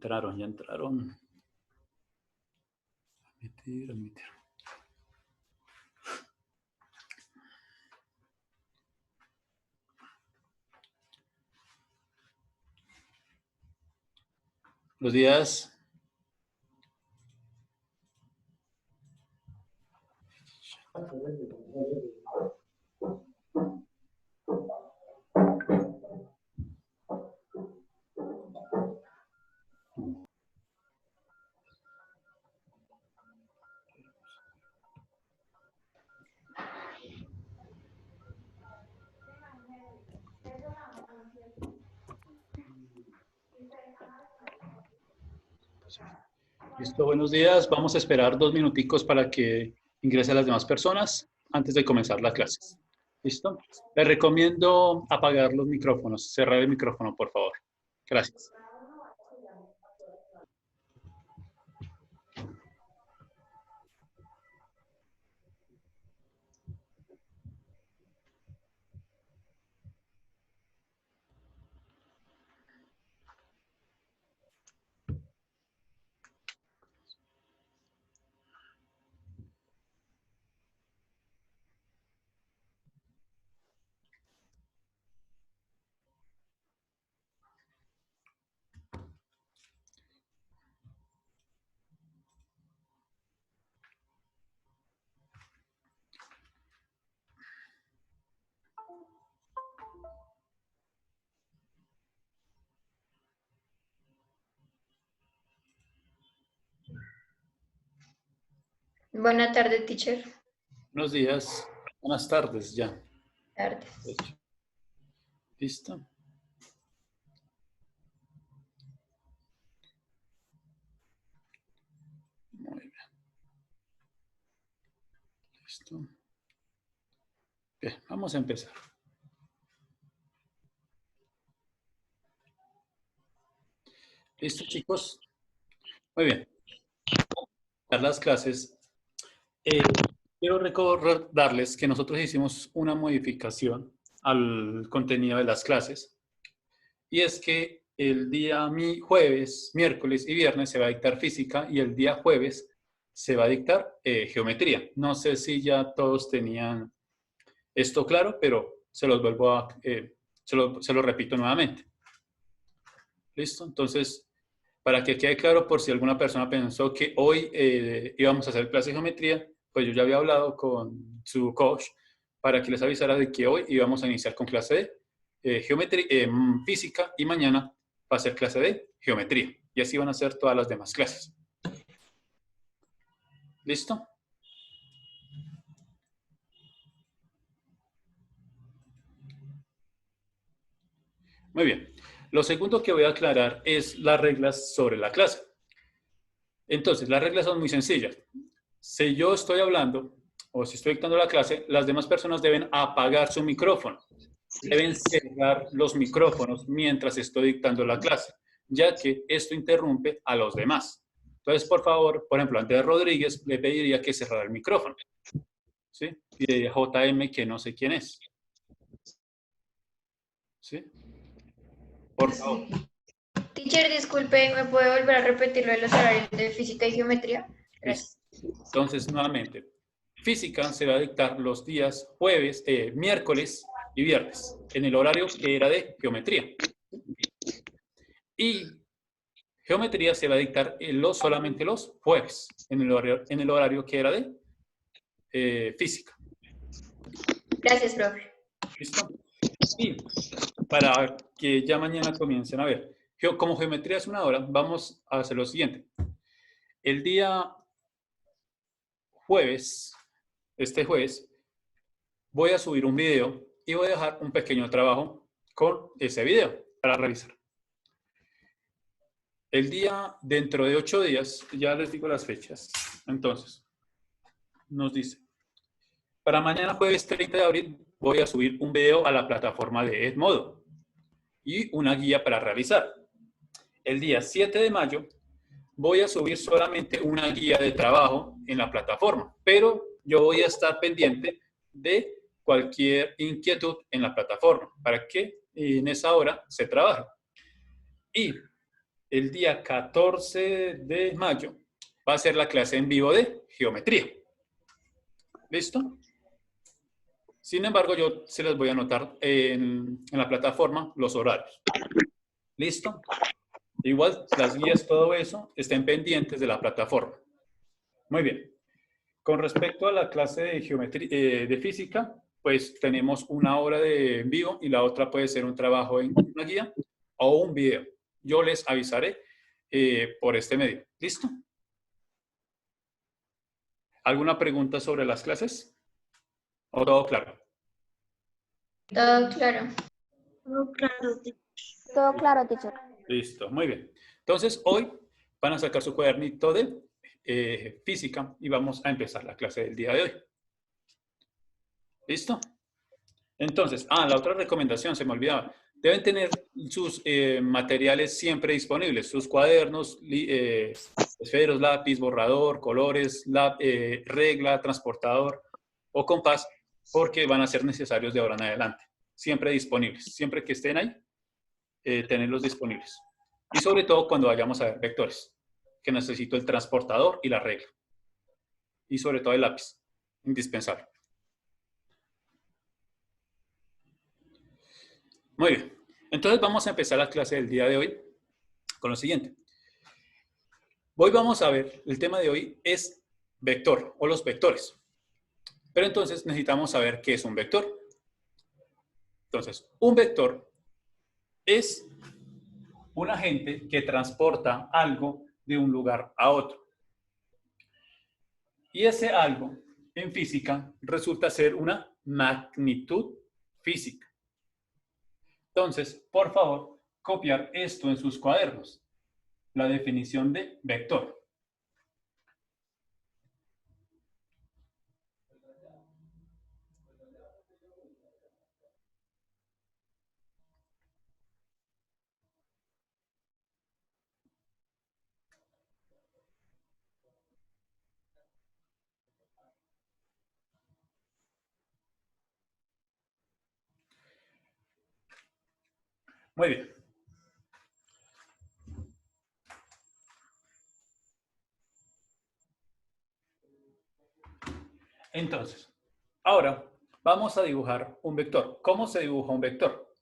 entraron, ya entraron. Admitir, admitir. Buenos días. Listo, buenos días. Vamos a esperar 2 minuticos para que ingresen las demás personas antes de comenzar la clase. ¿Listo? Les recomiendo apagar los micrófonos, cerrar el micrófono, por favor. Gracias. Buenas tardes, teacher. Buenos días. Buenas tardes ya. Tardes. ¿Listo? Muy bien. Listo. Bien, vamos a empezar. ¿Listo, chicos? Muy bien. Para las clases, quiero recordarles que nosotros hicimos una modificación al contenido de las clases, y es que el día jueves, miércoles y viernes se va a dictar física y el día jueves se va a dictar geometría. No sé si ya todos tenían esto claro, pero se los vuelvo a, se lo repito nuevamente. ¿Listo? Entonces, para que quede claro, por si alguna persona pensó que hoy íbamos a hacer clase de geometría, pues yo ya había hablado con su coach para que les avisara de que hoy íbamos a iniciar con clase de geometría, física, y mañana va a ser clase de geometría. Y así van a ser todas las demás clases. ¿Listo? Muy bien. Lo segundo que voy a aclarar es las reglas sobre la clase. Entonces, las reglas son muy sencillas. Si yo estoy hablando o si estoy dictando la clase, las demás personas deben apagar su micrófono. Deben cerrar los micrófonos mientras estoy dictando la clase, ya que esto interrumpe a los demás. Entonces, por favor, por ejemplo, a Andrés Rodríguez le pediría que cerrara el micrófono. ¿Sí? Y de JM, que no sé quién es. ¿Sí? Por favor. Teacher, disculpe, ¿me puede volver a repetir lo de los horarios de física y geometría? Gracias. Entonces, nuevamente, física se va a dictar los días jueves, miércoles y viernes, en el horario que era de geometría. Y geometría se va a dictar solamente los jueves, en el horario que era de física. Gracias, profe. ¿Listo? Y para que ya mañana comiencen a ver, como geometría es 1 hora, vamos a hacer lo siguiente. El día jueves, este jueves, voy a subir un video y voy a dejar un pequeño trabajo con ese video para revisar. El día, dentro de 8 días, ya les digo las fechas. Entonces, nos dice, para mañana jueves 30 de abril voy a subir un video a la plataforma de Edmodo y una guía para realizar. El día 7 de mayo voy a subir solamente una guía de trabajo en la plataforma, pero yo voy a estar pendiente de cualquier inquietud en la plataforma para que en esa hora se trabaje. Y el día 14 de mayo va a ser la clase en vivo de geometría. ¿Listo? Sin embargo, yo se las voy a anotar en la plataforma los horarios. ¿Listo? Igual las guías, todo eso, estén pendientes de la plataforma. Muy bien. Con respecto a la clase de geometría, de física, pues tenemos una hora de en vivo y la otra puede ser un trabajo en una guía o un video. Yo les avisaré por este medio. ¿Listo? ¿Alguna pregunta sobre las clases? ¿O todo claro? Todo claro. Todo claro. Todo claro, teacher. Listo, muy bien. Entonces, hoy van a sacar su cuadernito de física y vamos a empezar la clase del día de hoy. ¿Listo? Entonces, la otra recomendación, se me olvidaba. Deben tener sus materiales siempre disponibles, sus cuadernos, esferos, lápiz, borrador, colores, regla, transportador o compás, porque van a ser necesarios de ahora en adelante. Siempre disponibles. Siempre que estén ahí, tenerlos disponibles. Y sobre todo cuando vayamos a ver vectores, que necesito el transportador y la regla. Y sobre todo el lápiz, indispensable. Muy bien. Entonces vamos a empezar la clase del día de hoy con lo siguiente. Hoy vamos a ver, el tema de hoy es vector o los vectores. Pero entonces necesitamos saber qué es un vector. Entonces, un vector es un agente que transporta algo de un lugar a otro. Y ese algo en física resulta ser una magnitud física. Entonces, por favor, copiar esto en sus cuadernos. La definición de vector. Muy bien. Entonces, ahora vamos a dibujar un vector. ¿Cómo se dibuja un vector?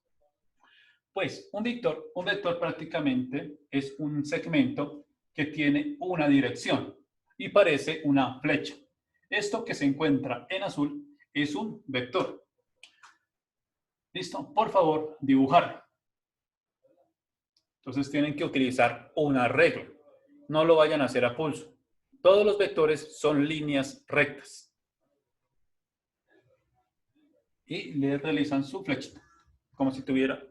Pues un vector prácticamente es un segmento que tiene una dirección y parece una flecha. Esto que se encuentra en azul es un vector. ¿Listo? Por favor, dibujar. Entonces tienen que utilizar una regla. No lo vayan a hacer a pulso. Todos los vectores son líneas rectas. Y le realizan su flechita, como si tuviera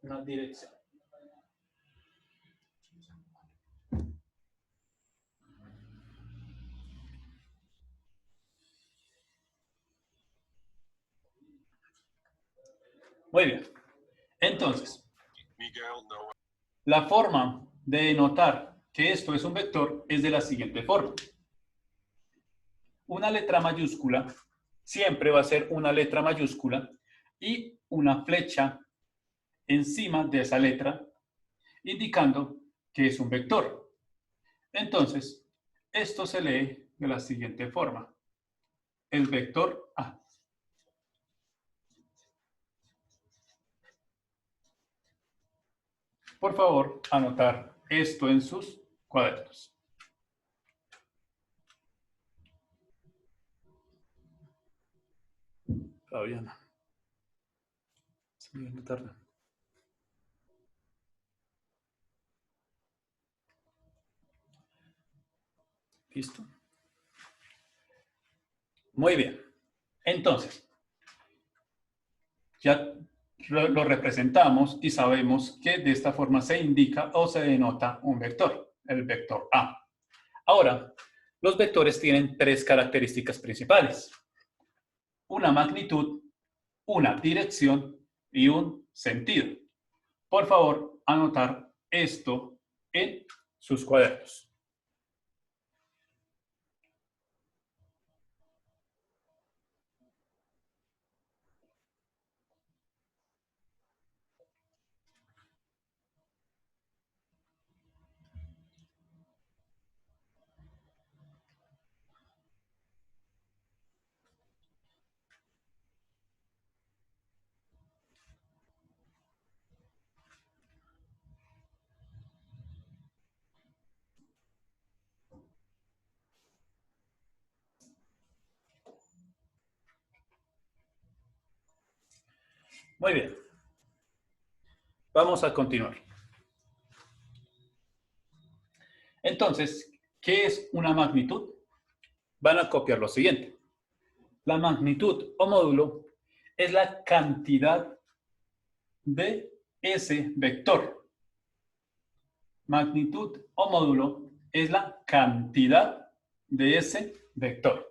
una dirección. Muy bien. Entonces, la forma de denotar que esto es un vector es de la siguiente forma. Una letra mayúscula siempre va a ser una letra mayúscula y una flecha encima de esa letra indicando que es un vector. Entonces, esto se lee de la siguiente forma. El vector A. Por favor, anotar esto en sus cuadernos. Todavía no. Se me viene tarde. ¿Listo? Muy bien. Entonces, ya lo representamos y sabemos que de esta forma se indica o se denota un vector, el vector A. Ahora, los vectores tienen tres características principales. Una magnitud, una dirección y un sentido. Por favor, anotar esto en sus cuadernos. Muy bien. Vamos a continuar. Entonces, ¿qué es una magnitud? Van a copiar lo siguiente. La magnitud o módulo es la cantidad de ese vector. Magnitud o módulo es la cantidad de ese vector.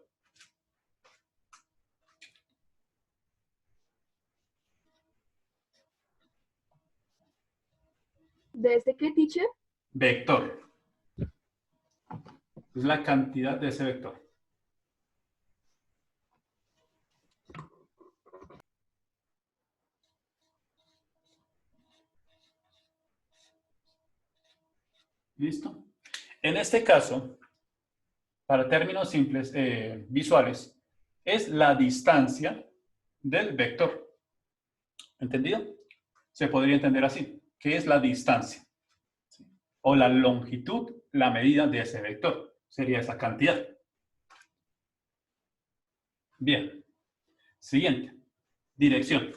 ¿De ese qué, teacher? Vector. Es la cantidad de ese vector. ¿Listo? En este caso, para términos simples, visuales, es la distancia del vector. ¿Entendido? Se podría entender así, que es la distancia. ¿Sí? O la longitud, la medida de ese vector. Sería esa cantidad. Bien. Siguiente. Dirección.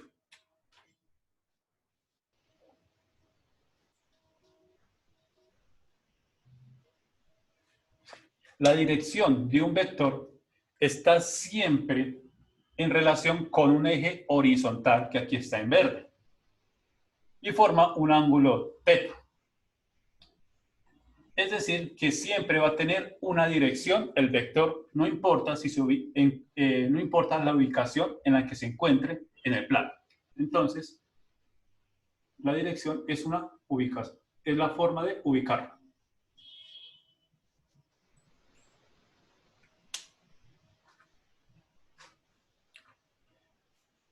La dirección de un vector está siempre en relación con un eje horizontal que aquí está en verde y forma un ángulo θ. Es decir, que siempre va a tener una dirección el vector, no importa, no importa la ubicación en la que se encuentre en el plano. Entonces, la dirección es una ubicación, es la forma de ubicarlo.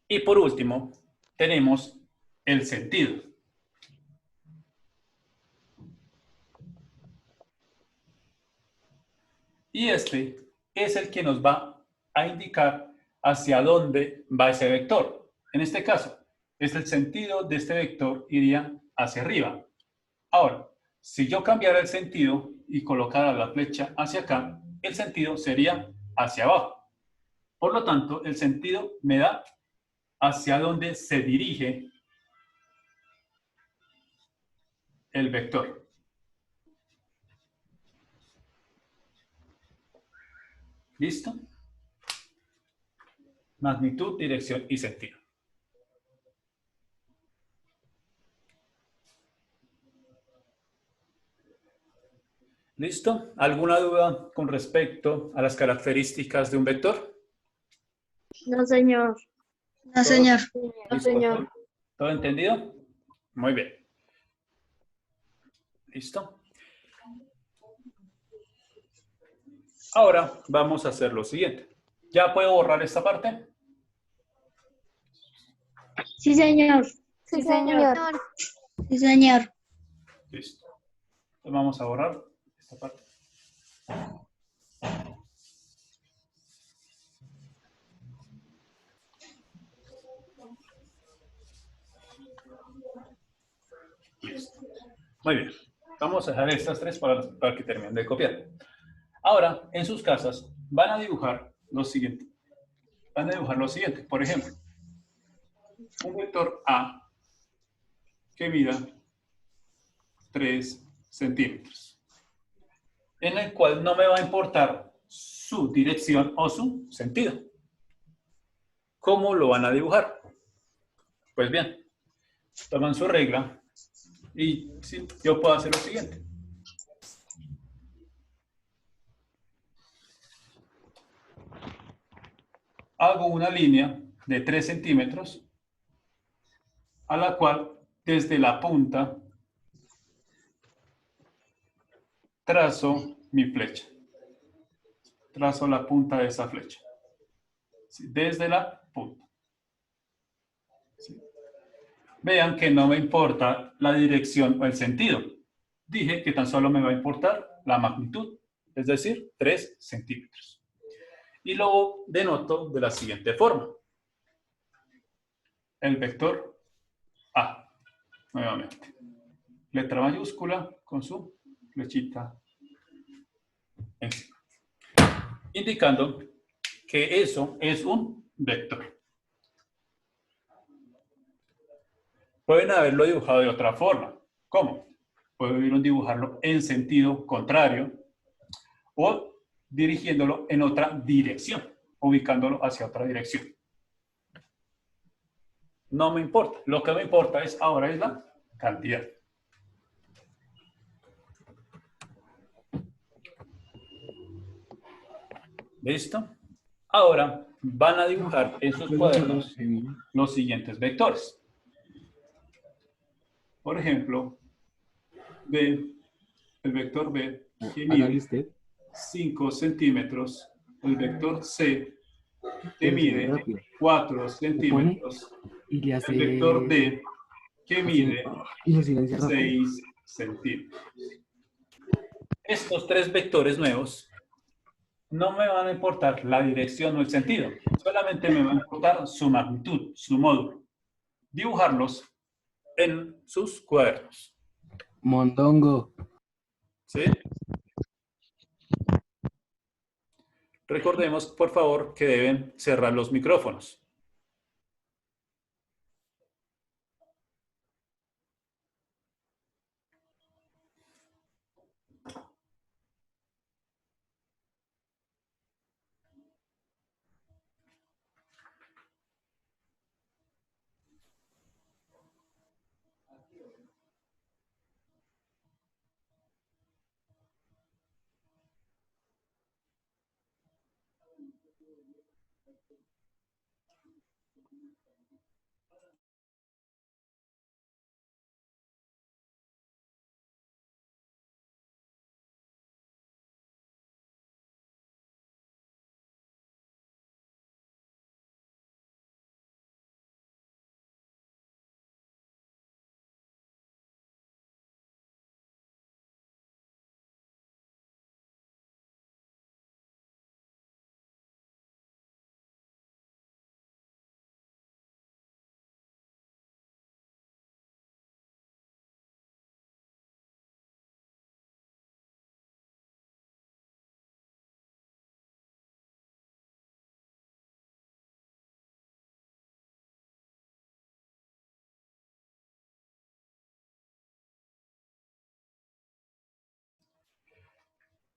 Y por último, tenemos el sentido. Y este es el que nos va a indicar hacia dónde va ese vector. En este caso, es el sentido de este vector iría hacia arriba. Ahora, si yo cambiara el sentido y colocara la flecha hacia acá, el sentido sería hacia abajo. Por lo tanto, el sentido me da hacia dónde se dirige el vector. ¿Listo? Magnitud, dirección y sentido. ¿Listo? ¿Alguna duda con respecto a las características de un vector? No, señor. No, señor. No, señor. ¿Todo entendido? Muy bien. ¿Listo? Ahora vamos a hacer lo siguiente. ¿Ya puedo borrar esta parte? Sí, señor. Sí, señor. Sí, señor. Listo. Entonces vamos a borrar esta parte. Listo. Muy bien. Vamos a dejar estas tres para que terminen de copiar. Ahora, en sus casas, van a dibujar lo siguiente. Van a dibujar lo siguiente. Por ejemplo, un vector A que mida 3 centímetros, en el cual no me va a importar su dirección o su sentido. ¿Cómo lo van a dibujar? Pues bien, toman su regla y sí, yo puedo hacer lo siguiente. Hago una línea de 3 centímetros a la cual desde la punta trazo mi flecha. Trazo la punta de esa flecha. ¿Sí? Desde la punta. ¿Sí? Vean que no me importa la dirección o el sentido. Dije que tan solo me va a importar la magnitud, es decir, 3 centímetros. Y lo denoto de la siguiente forma. El vector A, nuevamente. Letra mayúscula con su flechita encima. Indicando que eso es un vector. Pueden haberlo dibujado de otra forma. ¿Cómo? Pudieron dibujarlo en sentido contrario o dirigiéndolo en otra dirección, ubicándolo hacia otra dirección. No me importa. Lo que me importa es ahora es la cantidad. ¿Listo? Ahora van a dibujar en sus cuadernos los siguientes vectores. Por ejemplo, el vector B que mide 5 centímetros, el vector C que mide 4 centímetros, el vector D que mide 6 centímetros. Estos tres vectores nuevos no me van a importar la dirección o el sentido, solamente me va a importar su magnitud, su módulo. Dibujarlos en sus cuadernos. Mondongo. ¿Sí? Recordemos, por favor, que deben cerrar los micrófonos.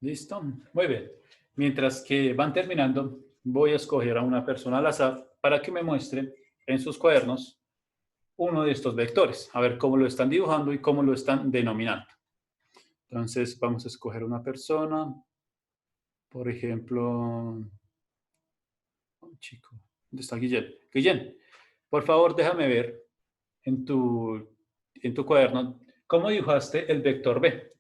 ¿Listo? Muy bien. Mientras que van terminando, voy a escoger a una persona al azar para que me muestre en sus cuadernos uno de estos vectores. A ver cómo lo están dibujando y cómo lo están denominando. Entonces, vamos a escoger una persona. Por ejemplo, chico, ¿dónde está Guillén? Guillén, por favor, déjame ver en tu cuaderno cómo dibujaste el vector B.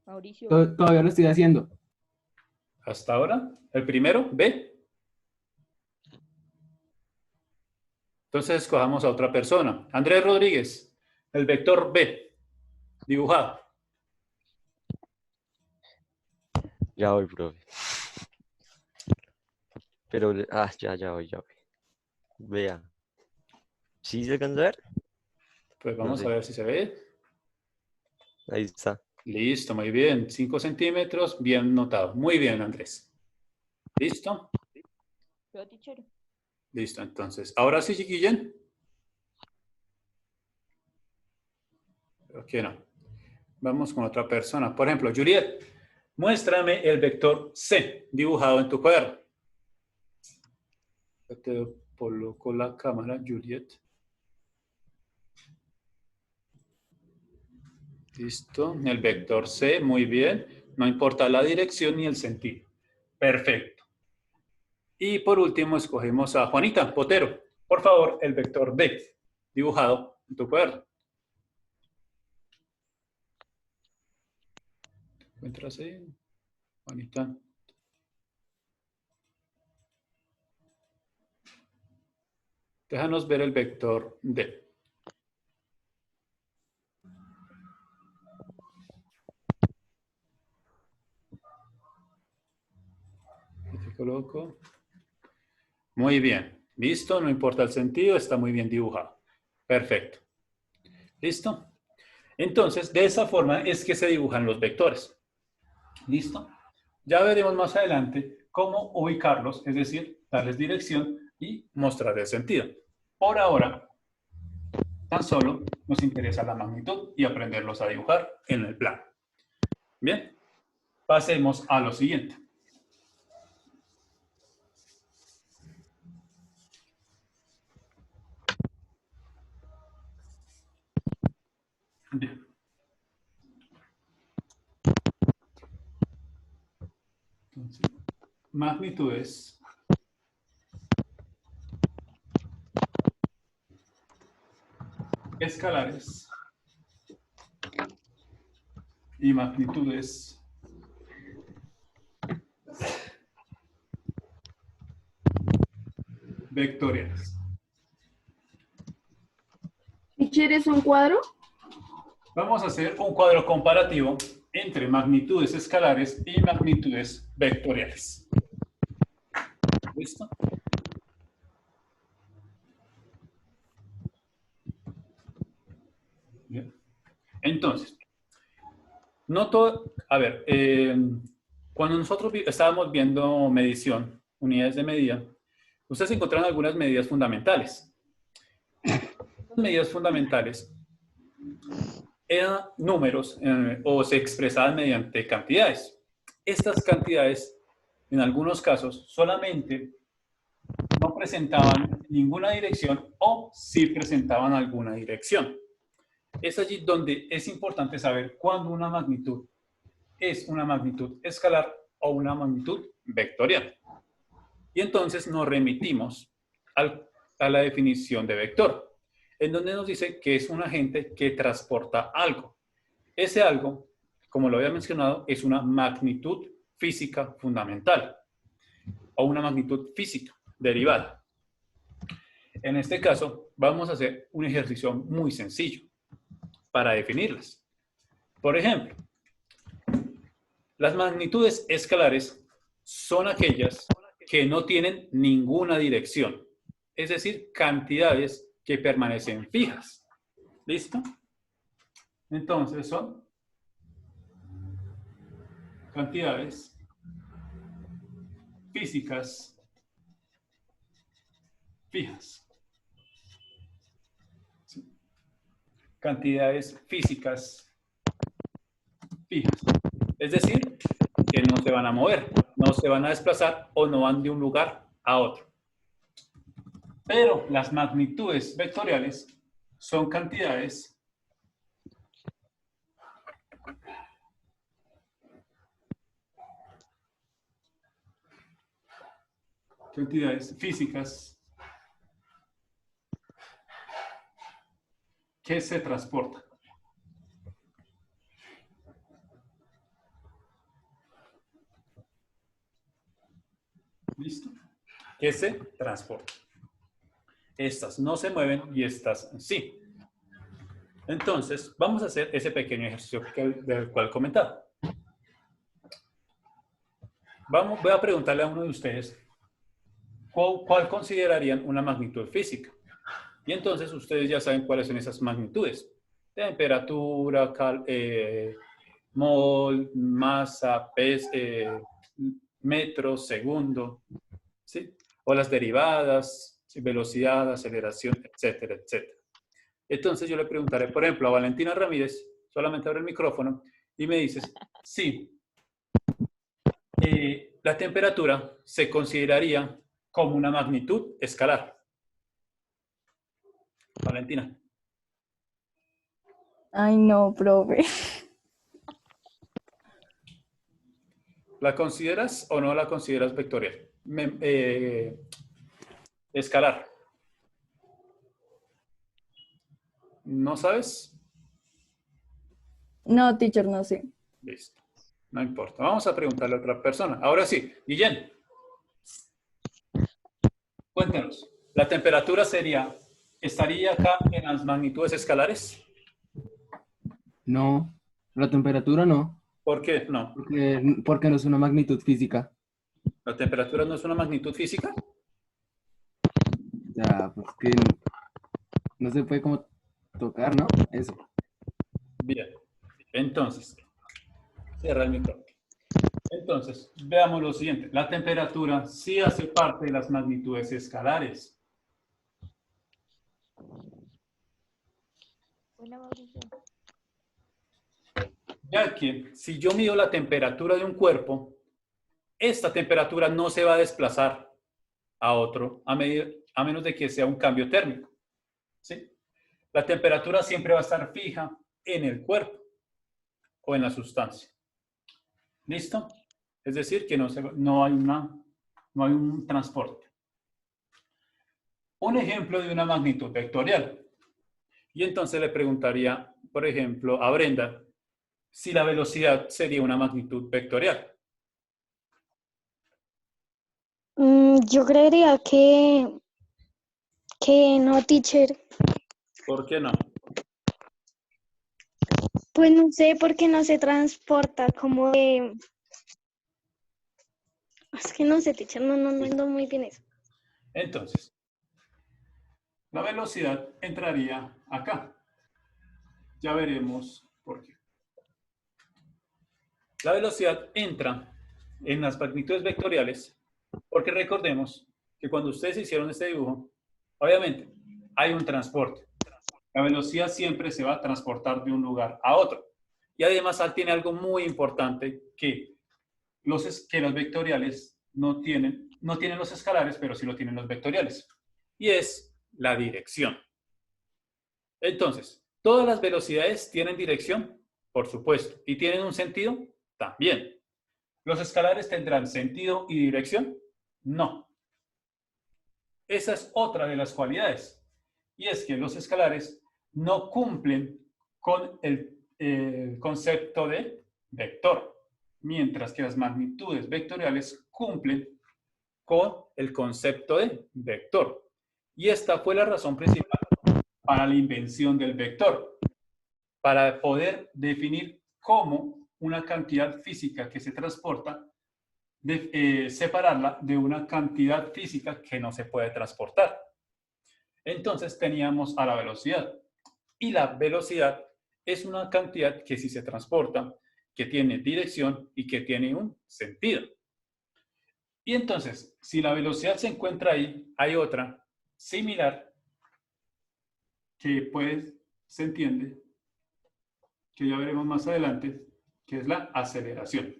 Mauricio. Todavía lo estoy haciendo. Hasta ahora, el primero, B. Entonces escojamos a otra persona. Andrés Rodríguez, el vector B, dibujado. Ya voy, profe. Pero, ya voy. Vea. ¿Sí se alcanza a ver? Pues vamos No sé. a ver si se ve. Ahí está. Listo, muy bien. 5 centímetros, bien notado. Muy bien, Andrés. ¿Listo? Pero, teacher. Listo, entonces. Ahora sí, Guillén. ¿Por qué no? Vamos con otra persona. Por ejemplo, Juliet, muéstrame el vector C dibujado en tu cuaderno. Yo te coloco la cámara, Juliet. Listo, el vector C, muy bien. No importa la dirección ni el sentido. Perfecto. Y por último, escogemos a Juanita Potero. Por favor, el vector D dibujado en tu cuaderno. ¿Encuentras ahí, Juanita? Déjanos ver el vector D. Te coloco. Muy bien. ¿Listo? No importa el sentido, está muy bien dibujado. Perfecto. ¿Listo? Entonces, de esa forma es que se dibujan los vectores. ¿Listo? Ya veremos más adelante cómo ubicarlos, es decir, darles dirección y mostrarles sentido. Por ahora, tan solo nos interesa la magnitud y aprenderlos a dibujar en el plano. Bien, pasemos a lo siguiente. Bien. Entonces, magnitudes escalares y magnitudes vectoriales. ¿Teacher es un cuadro? Vamos a hacer un cuadro comparativo entre magnitudes escalares y magnitudes vectoriales. ¿Listo? Bien. Entonces, cuando nosotros estábamos viendo medición, unidades de medida, ustedes encontraron algunas medidas fundamentales. Las medidas fundamentales eran números o se expresaban mediante cantidades. Estas cantidades, en algunos casos, solamente no presentaban ninguna dirección o sí presentaban alguna dirección. Es allí donde es importante saber cuándo una magnitud es una magnitud escalar o una magnitud vectorial. Y entonces nos remitimos a la definición de vector, en donde nos dice que es un agente que transporta algo. Ese algo, como lo había mencionado, es una magnitud física fundamental o una magnitud física derivada. En este caso, vamos a hacer un ejercicio muy sencillo para definirlas. Por ejemplo, las magnitudes escalares son aquellas que no tienen ninguna dirección, es decir, cantidades que permanecen fijas. ¿Listo? Entonces son cantidades físicas fijas. ¿Sí? Cantidades físicas fijas. Es decir, que no se van a mover, no se van a desplazar o no van de un lugar a otro. Pero las magnitudes vectoriales son cantidades físicas que se transportan. ¿Listo? Que se transportan. Estas no se mueven y estas sí. Entonces, vamos a hacer ese pequeño ejercicio del cual comentaba. Voy a preguntarle a uno de ustedes ¿cuál considerarían una magnitud física? Y entonces ustedes ya saben cuáles son esas magnitudes. Temperatura, mol, masa, peso, metro, segundo, ¿sí? O las derivadas, ¿sí? Velocidad, aceleración, etcétera, etcétera. Entonces yo le preguntaré, por ejemplo, a Valentina Ramírez, solamente abre el micrófono y me dices, sí, la temperatura se consideraría como una magnitud escalar. Valentina. Ay, no, profe. ¿La consideras o no la consideras vectorial? Escalar. ¿No sabes? No, teacher, no sé. Listo. No importa. Vamos a preguntarle a otra persona. Ahora sí, Guillén. Cuéntanos. ¿La temperatura estaría acá en las magnitudes escalares? No, la temperatura no, ¿Por qué no? porque no es una magnitud física. ¿La temperatura no es una magnitud física? Ya, pues que no se puede como tocar, ¿no? Eso. Bien. Entonces, cierra el micrófono. Entonces, veamos lo siguiente. La temperatura sí hace parte de las magnitudes escalares. Buena, Mauricio. Ya que si yo mido la temperatura de un cuerpo, esta temperatura no se va a desplazar a otro a menos de que sea un cambio térmico. ¿Sí? La temperatura siempre va a estar fija en el cuerpo o en la sustancia. ¿Listo? Es decir, que no hay un transporte. Un ejemplo de una magnitud vectorial. Y entonces le preguntaría, por ejemplo, a Brenda, si la velocidad sería una magnitud vectorial. Yo creería que no, teacher. ¿Por qué no? Pues no sé por qué no se transporta como de... Es que no sé, teacher, no entiendo muy bien eso. Entonces, la velocidad entraría acá. Ya veremos por qué. La velocidad entra en las magnitudes vectoriales porque recordemos que cuando ustedes hicieron este dibujo, obviamente hay un transporte. La velocidad siempre se va a transportar de un lugar a otro. Y además tiene algo muy importante que los vectoriales no tienen los escalares, pero sí lo tienen los vectoriales. Y es la dirección. Entonces, ¿todas las velocidades tienen dirección? Por supuesto. ¿Y tienen un sentido? También. ¿Los escalares tendrán sentido y dirección? No. Esa es otra de las cualidades. Y es que los escalares no cumplen con el concepto de vector, mientras que las magnitudes vectoriales cumplen con el concepto de vector. Y esta fue la razón principal para la invención del vector, para poder definir cómo una cantidad física que se transporta, separarla de una cantidad física que no se puede transportar. Entonces teníamos a la velocidad. Y la velocidad es una cantidad que sí se transporta, que tiene dirección y que tiene un sentido. Y entonces, si la velocidad se encuentra ahí, hay otra similar que se entiende, que ya veremos más adelante, que es la aceleración.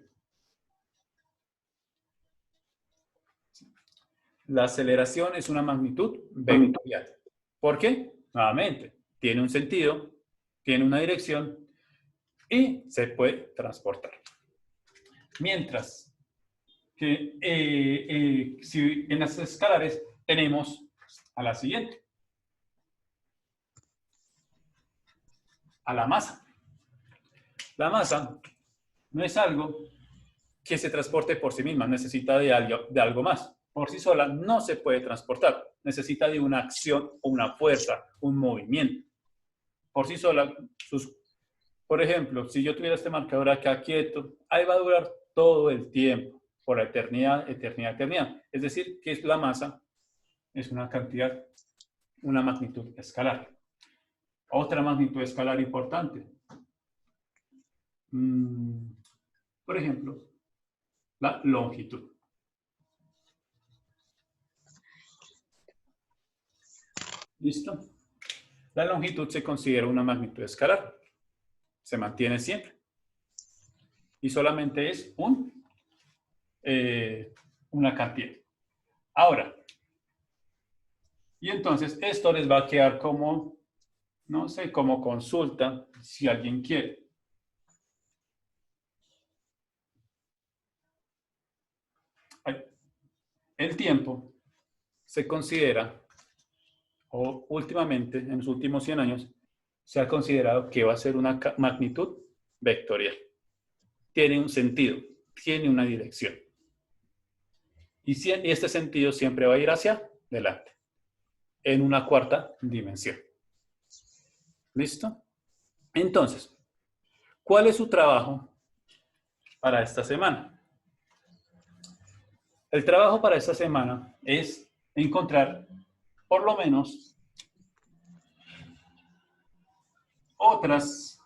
La aceleración es una magnitud vectorial. ¿Por qué? Nuevamente, tiene un sentido, tiene una dirección y se puede transportar. Mientras que si en las escalares tenemos a la siguiente, a la masa. La masa no es algo que se transporte por sí misma, necesita de algo más. Por sí sola no se puede transportar, necesita de una acción, una fuerza, un movimiento. Por sí sola, por ejemplo, si yo tuviera este marcador acá quieto, ahí va a durar todo el tiempo, por la eternidad, eternidad, eternidad. Es decir, que la masa es una cantidad, una magnitud escalar. Otra magnitud escalar importante. Por ejemplo, la longitud. ¿Listo? La longitud se considera una magnitud escalar. Se mantiene siempre. Y solamente es una cantidad. Ahora, y entonces esto les va a quedar como, no sé, como consulta, si alguien quiere. El tiempo se considera, o últimamente, en los últimos 100 años, se ha considerado que va a ser una magnitud vectorial. Tiene un sentido, tiene una dirección. Y este sentido siempre va a ir hacia adelante, en una cuarta dimensión. ¿Listo? Entonces, ¿cuál es su trabajo para esta semana? El trabajo para esta semana es encontrar por lo menos otras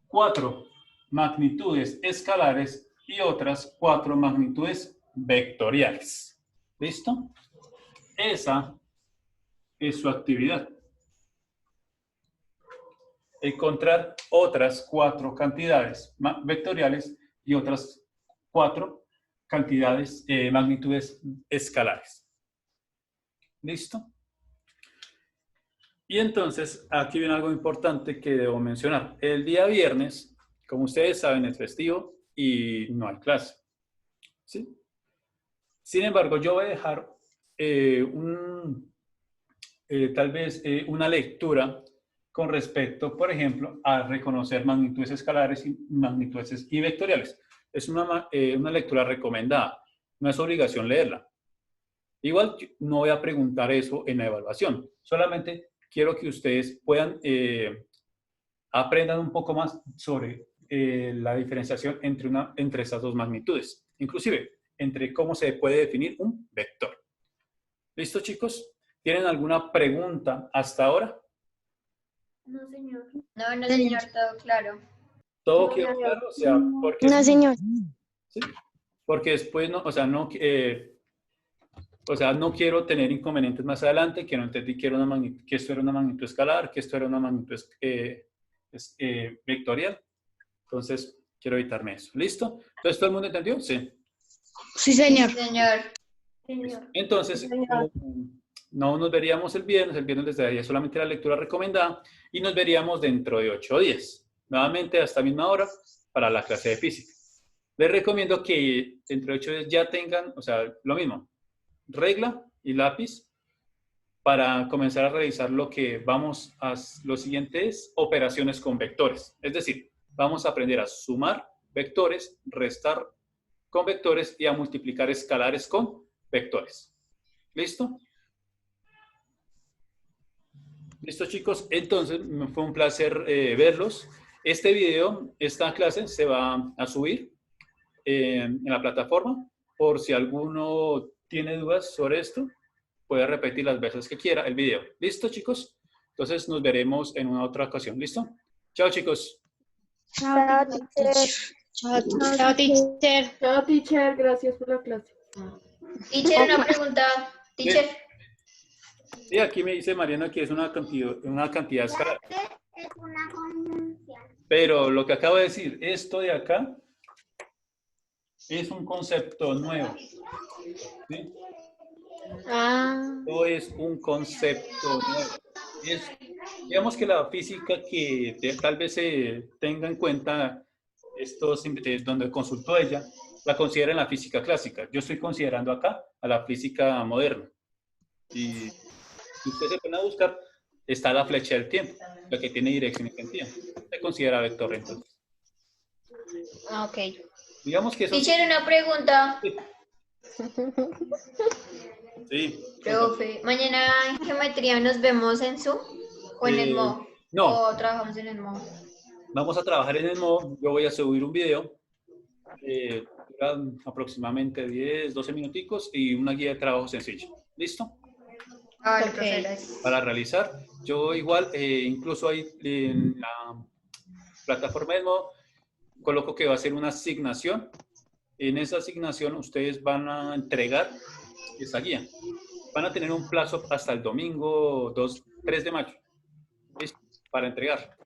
4 magnitudes escalares y otras 4 magnitudes vectoriales. ¿Listo? Esa es su actividad. Encontrar otras 4 cantidades vectoriales y otras 4 cantidades, magnitudes escalares. ¿Listo? Y entonces, aquí viene algo importante que debo mencionar. El día viernes, como ustedes saben, es festivo y no hay clase. ¿Sí? Sin embargo, yo voy a dejar tal vez una lectura con respecto, por ejemplo, a reconocer magnitudes escalares y magnitudes y vectoriales. Es una lectura recomendada, no es obligación leerla. Igual no voy a preguntar eso en la evaluación, solamente quiero que ustedes puedan aprendan un poco más sobre la diferenciación entre estas dos magnitudes, inclusive entre cómo se puede definir un vector. ¿Listo, chicos? ¿Tienen alguna pregunta hasta ahora? No, señor. No, señor, todo claro. ¿Todo quedó claro? O sea, porque... No, señor. ¿Sí? Porque después, no, o sea, no quiero tener inconvenientes más adelante, que no entendí que esto era una magnitud escalar, que esto era una magnitud vectorial. Entonces, quiero evitarme eso. ¿Listo? Entonces, ¿todo el mundo entendió? Sí. Sí, señor. Señor. Entonces, no nos veríamos el viernes les daría solamente la lectura recomendada y nos veríamos dentro de 8 días. Nuevamente a esta misma hora para la clase de física. Les recomiendo que dentro de 8 días ya tengan, o sea, lo mismo, regla y lápiz para comenzar a realizar lo siguiente es operaciones con vectores. Es decir, vamos a aprender a sumar vectores, restar con vectores y a multiplicar escalares con vectores. ¿Listo? ¿Listo, chicos? Entonces, me fue un placer verlos. Este video, esta clase se va a subir en la plataforma. Por si alguno tiene dudas sobre esto, puede repetir las veces que quiera el video. ¿Listo, chicos? Entonces, nos veremos en una otra ocasión. ¿Listo? Chao, chicos. Chao, teacher. Chao, teacher. Chao, teacher. Gracias por la clase. Teacher, una pregunta. Teacher. Sí, aquí me dice Mariana que es una cantidad escalar. Pero lo que acabo de decir, esto de acá es un concepto nuevo. ¿Sí? Esto es un concepto nuevo. Digamos que la física que tal vez se tenga en cuenta, donde consultó ella, la considera en la física clásica. Yo estoy considerando acá a la física moderna. Y si ustedes se ponen a buscar, está la flecha del tiempo, la que tiene dirección y sentido. Se considera vector entonces. Ok. Digamos que eso... Teacher, una pregunta. Sí. Profe, mañana en geometría nos vemos en Zoom o en el MOOC. No. O trabajamos en el MOOC. Vamos a trabajar en el MOOC. Yo voy a subir un video. Dura aproximadamente 10, 12 minuticos y una guía de trabajo sencilla. ¿Listo? Vale, profe, gracias. Para realizar. Yo igual, incluso ahí en la plataforma del MOOC, coloco que va a ser una asignación. En esa asignación ustedes van a entregar esa guía. Van a tener un plazo hasta el domingo 3 de mayo. ¿Listo? Para entregar.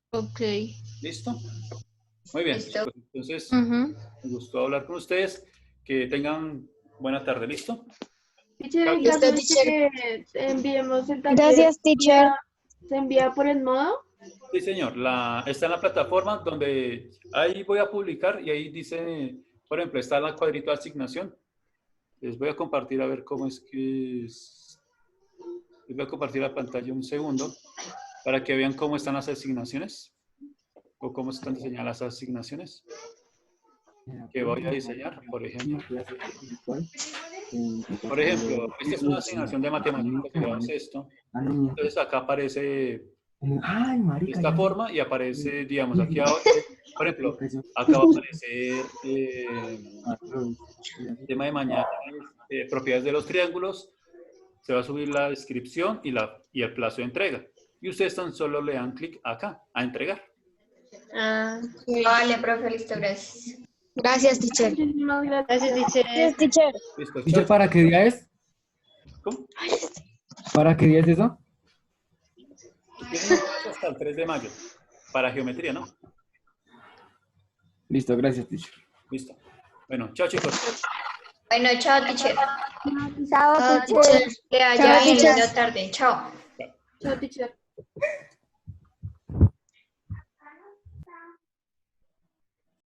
Ok. ¿Listo? Muy bien. Listo. Pues, entonces, me gustó hablar con ustedes. Que tengan buena tarde. ¿Listo? Teacher, en Listo, caso de teacher. que enviemos el taller, Gracias, teacher. ¿se envía por el modo? Sí, señor. Está en la plataforma donde ahí voy a publicar y ahí dice, por ejemplo, está el cuadrito de asignación. Les voy a compartir a ver cómo es que es. Les voy a compartir la pantalla un segundo para que vean cómo están las asignaciones o cómo están diseñadas las asignaciones que voy a diseñar, por ejemplo. Por ejemplo, esta es una asignación de matemáticas, digamos esto. Entonces acá aparece de esta forma y aparece, digamos, aquí abajo, por ejemplo, acá va a aparecer el tema de mañana, propiedades de los triángulos, se va a subir la descripción y el plazo de entrega. Y ustedes tan solo le dan clic acá, a entregar. Ah, vale, profe, listo, gracias. Gracias, teacher. Muchísimas gracias. Gracias, teacher. Gracias, teacher. Listo. Teacher, ¿para qué día es? ¿Cómo? ¿Para qué día es eso? Tienen hasta el 3 de mayo para geometría, ¿no? Listo, gracias, teacher. Listo. Bueno, chao chicos. Bueno, chao, teacher. Chao, teacher. Que haya Chao, bien teacher. linda tarde. Chao. Chao, teacher.